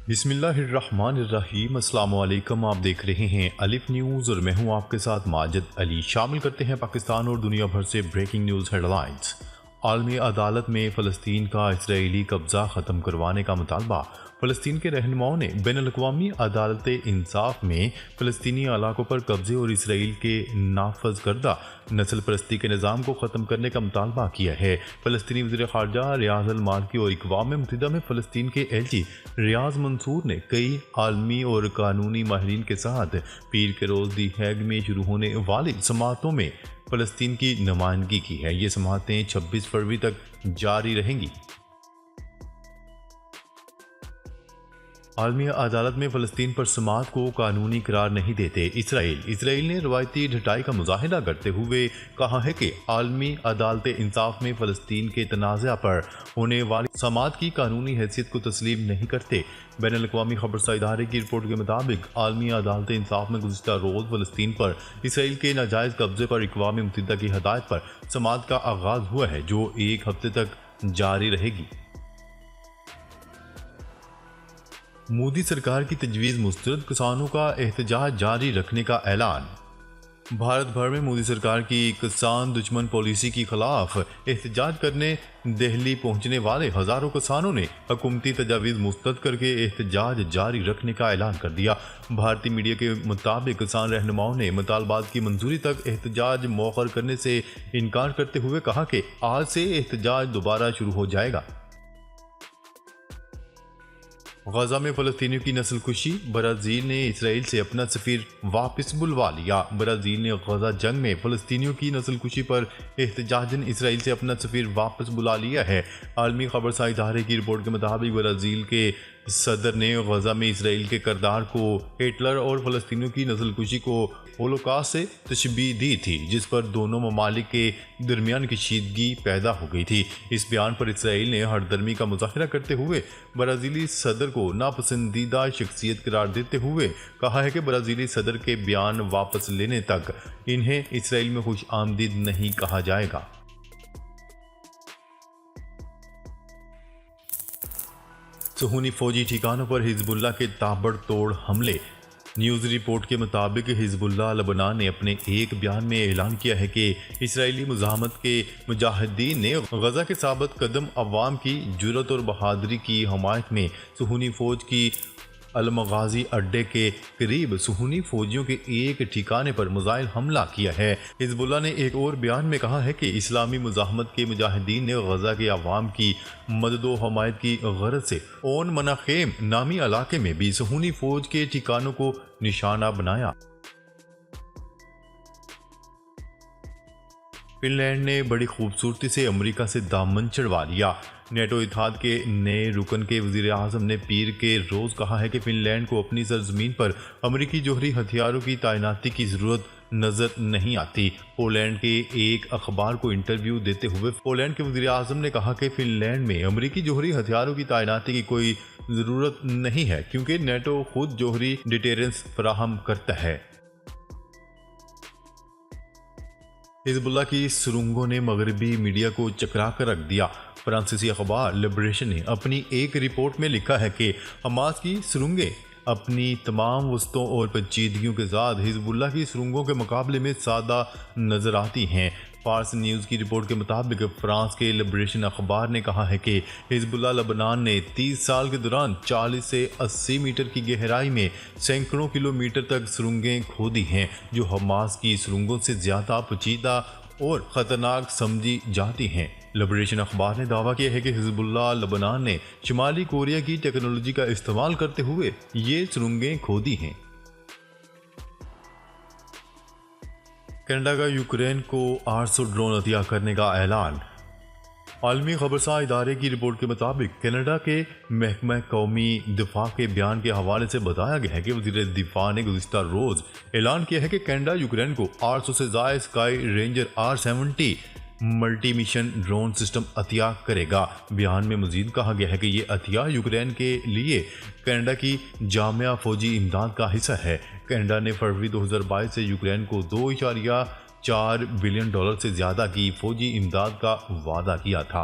बिस्मिल्लाहिर्रहमानिर्रहीम। अस्सलाम वालेकुम। आप देख रहे हैं अलिफ न्यूज़ और मैं हूं आपके साथ माजिद अली। शामिल करते हैं पाकिस्तान और दुनिया भर से ब्रेकिंग न्यूज़ हेडलाइंस। आलमी अदालत में फ़लस्तीन का इसराइली कब्ज़ा ख़त्म करवाने का मुतालबा। फ़लस्तीन के रहनुमाओं ने बैनुल-अक़वामी अदालत इंसाफ में फ़लस्तीनी इलाकों पर कब्ज़े और इसराइल के नाफज करदा नस्ल परस्ती के निज़ाम को ख़त्म करने का मुतालबा किया है। फ़लस्तीनी वज़ीर ख़ारजा रियाज़ अल मालकी और अक़वाम मुत्तहिदा में फ़लस्तीन के एलची रियाज़ मंसूर ने कई आलमी और कानूनी माहिरीन के साथ पीर के रोज़ दी हैग में शुरू होने वाली समातों में फ़लस्तीन की नुमाइंदगी की है। ये समातें 26 फरवरी तक जारी रहेंगी। आलमी अदालत में फ़लस्तीन पर समात को कानूनी करार नहीं देते इसराइल ने रवायती ढटाई का मुजाहिरा करते हुए कहा है कि आलमी अदालत इंसाफ में फ़लस्तीन के तनाज़ा पर होने वाली समात की कानूनी हैसियत को तस्लीम नहीं करते। बैनुल-अक़वामी खबरसा इदारे की रिपोर्ट के मुताबिक आलमी अदालत इंसाफ में गुज़िश्ता रोज़ फ़लस्तीन पर इसराइल के नाजायज़ कब्ज़े पर अक़वाम मुत्तहिदा की हदायत पर समात का आगाज़ हुआ है, जो 1 हफ्ते तक जारी रहेगी। मोदी सरकार की तजवीज़ मुस्तरद, किसानों का एहतजाज जारी रखने का ऐलान। भारत भर में मोदी सरकार की किसान दुश्मन पॉलिसी के खिलाफ एहतजाज करने दिल्ली पहुंचने वाले हज़ारों किसानों ने हुकूमती तजावीज़ मुस्तरद करके एहतजाज जारी रखने का ऐलान कर दिया। भारतीय मीडिया के मुताबिक किसान रहनुमाओं ने मुतालबात की मंजूरी तक एहतजाज मौखर करने से इनकार करते हुए कहा कि आज से एहतजाज दोबारा शुरू हो जाएगा। गजा में फ़लस्तीनियों की नस्लकुशी, ब्राज़ील ने इसराइल से अपना सफ़ीर वापस बुलवा लिया। ब्राज़ील ने गजा जंग में फ़लस्तीनियों की नस्लकुशी पर एहतजाजन इसराइल से अपना सफ़ीर वापस बुला लिया है। आलमी खबरसा इदारे की रिपोर्ट के मुताबिक ब्राज़ील के सदर ने गजा में इसराइल के किरदार को हिटलर और फ़लस्तीनियों की नस्लकुशी को होलोकॉस्ट से तशबीह दी थी, जिस पर दोनों ममालिक के दरमियान कशीदगी पैदा हो गई थी। इस बयान पर इसराइल ने हरदर्मी का मुजाहरा करते हुए ब्राज़ीली सदर को नापसंदीदा शख्सियत करार देते हुए कहा है कि ब्राज़ीली सदर के बयान वापस लेने तक इन्हें इसराइल में खुश आमदीद नहीं कहा जाएगा। सुहूनी फौजी ठिकानों पर हिजबुल्लाह के ताबड़तोड़ हमले। न्यूज़ रिपोर्ट के मुताबिक हिजबुल्लाह लबनान ने अपने एक बयान में ऐलान किया है कि इसराइली मुजाहमत के मुजाहिदीन ने गजा के साबित कदम अवाम की जुर्रत और बहादुरी की हमायत में सुहूनी फौज की अलमगाजी अड्डे के करीब सुहूनी फौजियों के एक ठिकाने पर मिसाइल हमला किया है। हिजबुल्लाह ने एक और बयान में कहा है कि इस्लामी मुजाहमत के मुजाहिदीन ने गजा के अवाम की मदद व हमायत की गरज से ओन मनाखेम नामी इलाके में भी सुहूनी फौज के ठिकानों को निशाना बनाया। फिनलैंड ने बड़ी खूबसूरती से अमेरिका से दामन चढ़वा लिया। नेटो इत्तेहाद के नए रुकन के वज़ीर आज़म ने पीर के रोज़ कहा है कि फिनलैंड को अपनी सरजमीन पर अमेरिकी जोहरी हथियारों की तैनाती की ज़रूरत नज़र नहीं आती। पोलैंड के एक अखबार को इंटरव्यू देते हुए पोलैंड के वज़ीर आज़म ने कहा कि फिनलैंड में अमेरिकी जोहरी हथियारों की तैनाती की कोई ज़रूरत नहीं है, क्योंकि नेटो खुद जोहरी डिटेरेंस फराहम करता है। हिजबुल्लाह की सुरंगों ने मगरबी मीडिया को चकरा कर रख दिया। फ्रांसीसी अखबार लिबरेशन ने अपनी एक रिपोर्ट में लिखा है कि हमास की सुरंगें अपनी तमाम वस्तुओं और पेचीदगियों के साथ हिजबुल्लाह की सुरंगों के मुकाबले में सादा नजर आती हैं। फार्स न्यूज़ की रिपोर्ट के मुताबिक फ्रांस के लिबरेशन अखबार ने कहा है कि हिजबुल्लाह लबनान ने 30 साल के दौरान 40 से 80 मीटर की गहराई में सैकड़ों किलोमीटर तक सुरंगें खोदी हैं, जो हमास की सुरंगों से ज़्यादा पेचीदा और ख़तरनाक समझी जाती हैं। लिबरेशन अखबार ने दावा किया है कि हिजबुल्लाह लबनान ने शुमाली कोरिया की टेक्नोलॉजी का इस्तेमाल करते हुए ये सुरंगें खोदी हैं। कनाडा का यूक्रेन को 800 ड्रोन अतिया करने का ऐलान। आलमी खबरसा इदारे की रिपोर्ट के मुताबिक कनाडा के महकमा कौमी दिफा के बयान के हवाले से बताया गया है कि वज़ीर दिफा ने गुज़िश्ता रोज़ ऐलान किया है कि कनाडा यूक्रेन को 800 से ज़ायद Sky Ranger R70 multi mission drone system अतिया करेगा। बयान में मजीद कहा गया है कि ये अतिया यूक्रेन के लिए कनाडा की जामिया फौजी इमदाद का हिस्सा है। कनाडा ने फरवरी 2022 से यूक्रेन को $2.4 बिलियन से ज़्यादा की फौजी इमदाद का वादा किया था।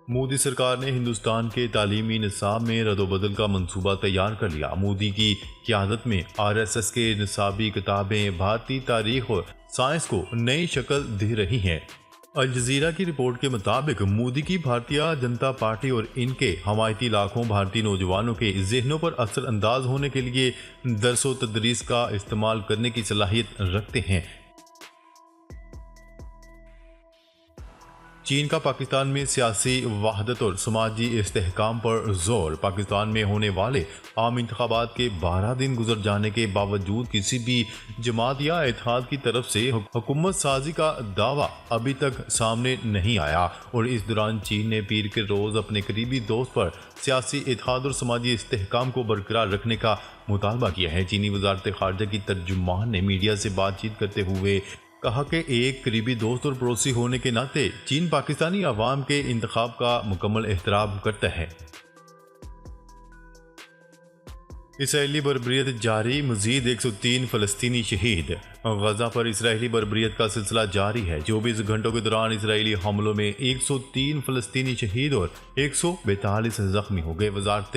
मोदी सरकार ने हिंदुस्तान के तालीमी निसाब में रद्दोबदल का मंसूबा तैयार कर लिया। मोदी की क़यादत में आरएसएस के निसाबी किताबें भारतीय तारीख और साइंस को नई शक्ल दे रही हैं। अल जज़ीरा की रिपोर्ट के मुताबिक मोदी की भारतीय जनता पार्टी और इनके हमायती लाखों भारतीय नौजवानों के जहनों पर असर अंदाज होने के लिए दरसो तदरीस का इस्तेमाल करने की सलाहियत रखते हैं। चीन का पाकिस्तान में सियासी वहदत और समाजी इस्तेहकाम पर जोर। पाकिस्तान में होने वाले आम इंतखाबात के 12 दिन गुजर जाने के बावजूद किसी भी जमात या इत्तेहाद की तरफ से हुकूमत साजी का दावा अभी तक सामने नहीं आया और इस दौरान चीन ने पीर के रोज़ अपने करीबी दोस्त पर सियासी इत्तेहाद और समाजी इस्तेहकाम को बरकरार रखने का मुतालबा किया है। चीनी वजारत खारजा की तर्जुमान ने मीडिया से बातचीत करते हुए कहा कि एक करीबी दोस्त और पड़ोसी होने के नाते चीन पाकिस्तानी अवाम के इंतखाब का मुकम्मल एहतराम करता है। इसराइली बर्बरियत जारी, मजीद 103 फ़लस्तीनी शहीद। गजा पर इसराइली बर्बरियत का सिलसिला जारी है। 24 घंटों के दौरान इसराइली हमलों में 103 फ़लस्तीनी शहीद और 142 जख्मी हो गए। वजारत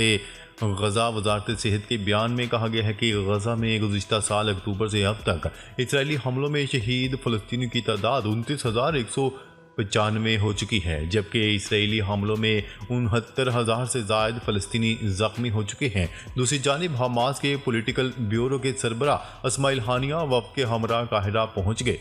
सेहत के बयान में कहा गया है कि गजा में गुज़िश्ता साल अक्टूबर से अब तक इसराइली हमलों में शहीद फ़लस्तीनियों की तादाद 29,195 हो चुकी है, जबकि इसराइली हमलों में 69,000 से ज़ायद फ़लस्तीनी ज़ख्मी हो चुके हैं। दूसरी जानिब हमास के पॉलिटिकल ब्यूरो के सरबराह इस्माइल हानिया वफ़द के हमरा काहिरा पहुँच गए।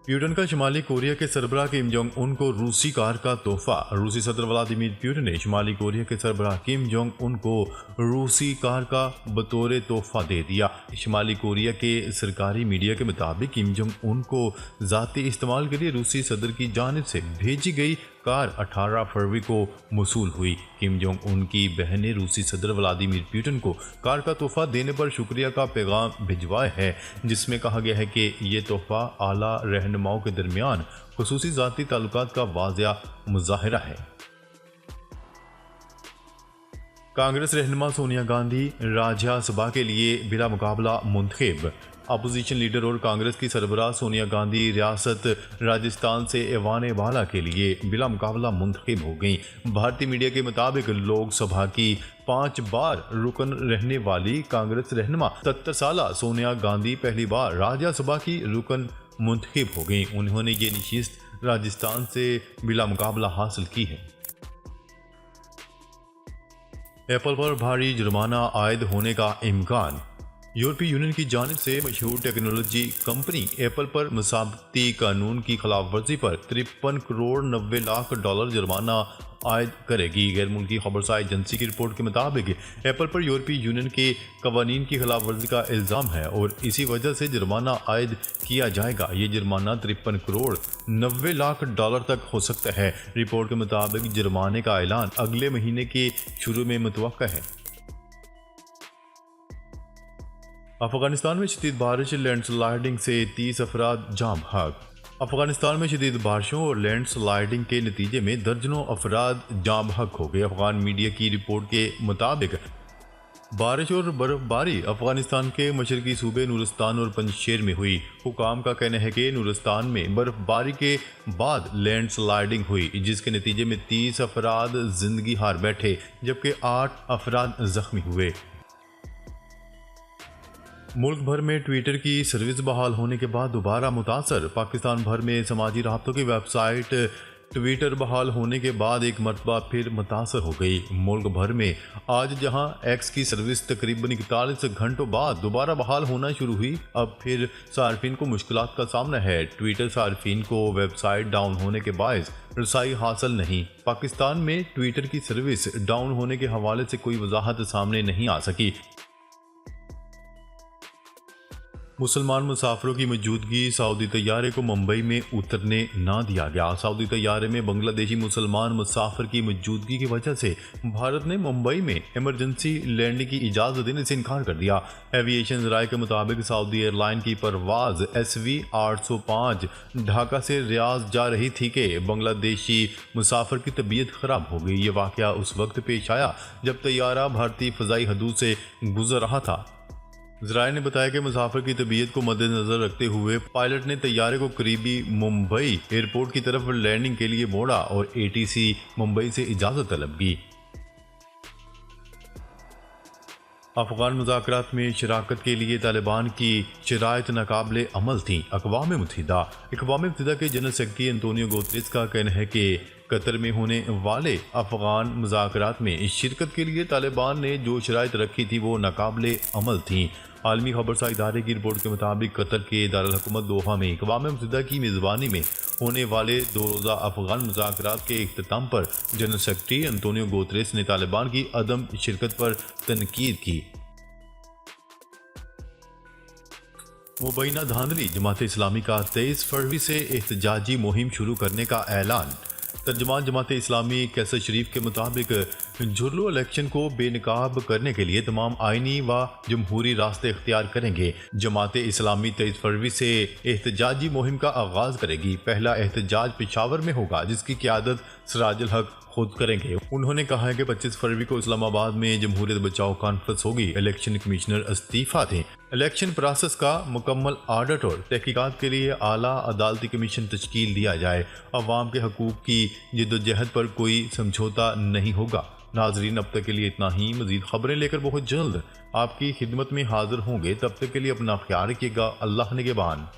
प्यूटन का शुमाली कोरिया के सरबराह किम जोंग उन को रूसी कार का तोहफा। रूसी सदर व्लादिमीर पुतिन ने शुमाली कोरिया के सरबराह किम जोंग उन को रूसी कार का बतौर तोहफा दे दिया। शुमाली कोरिया के सरकारी मीडिया के मुताबिक किम जोंग उन को ज़ाती इस्तेमाल के लिए रूसी सदर की जानिब से भेजी गई कार 18 फरवरी को मौसूल हुई। किम जोंग उन की बहन ने रूसी सदर व्लादिमीर पुतिन को कार का तोहफा देने पर शुक्रिया का पैगाम भिजवाया है, जिसमें कहा गया है कि ये तोहफा आला रहनुमाओं के दरमियान खुसूसी ज़ाती ताल्लुकात का वाज़िया मुज़ाहिरा है। कांग्रेस रहनुमा सोनिया गांधी राज्यसभा के लिए बिला मुकाबला मुंतखब। अपोजिशन लीडर और कांग्रेस की सरबराह सोनिया गांधी रियासत राजस्थान से ऐवान बाला के लिए बिला मुकाबला मुंतखब हो गई। भारतीय मीडिया के मुताबिक लोकसभा की 5 बार रुकन रहने वाली कांग्रेस रहनुमा 77 साल सोनिया गांधी पहली बार राज्यसभा की रुकन मुंतखब हो गई। उन्होंने ये नशिस्त राजस्थान से बिला मुकाबला हासिल की है। एप्पल पर भारी जुर्माना आयद होने का इम्कान। यूरोपीय यूनियन की जानिब से मशहूर टेक्नोलॉजी कंपनी एप्पल पर मसाबती कानून की खिलाफ वर्जी पर 53 करोड़ 90 लाख डॉलर जुर्माना आयद करेगी। गैर मुल्की खबरसार एजेंसी की रिपोर्ट के मुताबिक एप्पल पर यूरोपीय यूनियन के कवानीन की खिलाफ वर्जी का इल्ज़ाम है और इसी वजह से जुर्माना आयद किया जाएगा। ये जुर्माना 53 करोड़ 90 लाख डॉलर तक हो सकता है। रिपोर्ट के मुताबिक जुर्माने का ऐलान अगले महीने के शुरू में मुतवक्का है। अफगानिस्तान में शदीद बारिश लैंडस्लाइडिंग से 30 अफराद जाम हक। अफगानिस्तान में शदीद बारिशों और लैंडस्लाइडिंग के नतीजे में दर्जनों अफराद जाम हक हो गए। अफगान मीडिया की रिपोर्ट के मुताबिक बारिश और बर्फबारी अफगानिस्तान के मशरकी सूबे नूरिस्तान और पंजशेर में हुई। हुकाम का कहना है कि नूरिस्तान में बर्फबारी के बाद लैंडस्लाइडिंग हुई, जिसके नतीजे में 30 अफराद जिंदगी हार बैठे, जबकि 8 अफराद जख्मी हुए। मुल्क भर में ट्विटर की सर्विस बहाल होने के बाद दोबारा मुतासर। पाकिस्तान भर में समाजी राब्तों की वेबसाइट ट्विटर बहाल होने के बाद एक मरतबा फिर मुतासर हो गई। मुल्क भर में आज जहां एक्स की सर्विस तकरीबन 41 घंटों बाद दोबारा बहाल होना शुरू हुई, अब फिर सार्फिन को मुश्किलात का सामना है। ट्विटर सार्फिन को वेबसाइट डाउन होने के बायस रसाई हासिल नहीं। पाकिस्तान में ट्विटर की सर्विस डाउन होने के हवाले से कोई वजाहत सामने नहीं आ सकी। मुसलमान मुसाफिरों की मौजूदगी, सऊदी तैयारे को मुंबई में उतरने ना दिया गया। सऊदी तैयारे में बांग्लादेशी मुसलमान मुसाफिर की मौजूदगी की वजह से भारत ने मुंबई में इमरजेंसी लैंडिंग की इजाज़त देने से इनकार कर दिया। एविएशन राय के मुताबिक सऊदी एयरलाइन की परवाज़ SV 805 ढाका से रियाज जा रही थी कि बांग्लादेशी मुसाफिर की तबीयत ख़राब हो गई। ये वाक़या उस वक्त पेश आया जब तैयारा भारतीय फ़ज़ाई हदूद से गुजर रहा था। ज़राए ने बताया कि मुसाफिर की तबीयत को मद्देनजर रखते हुए पायलट ने तैयारे को करीबी मुंबई एयरपोर्ट की तरफ लैंडिंग के लिए मोड़ा और ATC मुंबई से इजाज़त तलब की। अफगान मुज़ाकरात में शराकत के लिए तालिबान की शराइत नाकाबिले अमल थी। अक़वाम मुत्तहिदा के जनरल सेक्रेटरी एंटोनियो गुतेरेस का कहना है कि कतर में होने वाले अफगान मुज़ाकरात में शिरकत के लिए तालिबान ने जो शराइत रखी थी वो नाकाबिले अमल थी। आलमी खबरसार इदारे की रिपोर्ट के मुताबिक कतर के दारुल हुकूमत दोहा में अक़वाम मुत्तहिदा की मेज़बानी में होने वाले 2 रोज़ा अफगान मुज़ाकरात के इख्तिताम पर जनरल सेक्रेटरी एंटोनियो गुतेरेस ने तालिबान की अदम शिरकत पर तनकीद की। मुबैना धांधली जमात इस्लामी का 23 फरवरी से एहतजाजी मुहिम शुरू करने का ऐलान। तर्जुमान जमात इस्लामी कैसर शरीफ के मुताबिक झुर्लू इलेक्शन को बेनकाब करने के लिए तमाम आइनी व जमहूरी रास्ते इख्तियार करेंगे। जमात इस्लामी 23 फरवरी से एहतजाजी मुहिम का आगाज करेगी। पहला एहतजाज पेशावर में होगा जिसकी क़यादत सिराजुल हक खुद करेंगे। उन्होंने कहा है कि 25 फरवरी को इस्लामाबाद में जमहूरियत बचाओ कॉन्फ्रेंस होगी। इलेक्शन कमिश्नर इस्तीफा थे। इलेक्शन प्रोसेस का मुकम्मल ऑडिट और तहकीकात के लिए आला अदालती कमीशन तश्कील दिया जाए। अवाम के हकूक़ की जिद्दोजहद पर कोई समझौता नहीं होगा। नाजरीन, अब तक के लिए इतना ही। मज़ीद खबरें लेकर बहुत जल्द आपकी खिदमत में हाजिर होंगे। तब तक के लिए अपना ख्याल रखिएगा। अल्लाह निगहबान।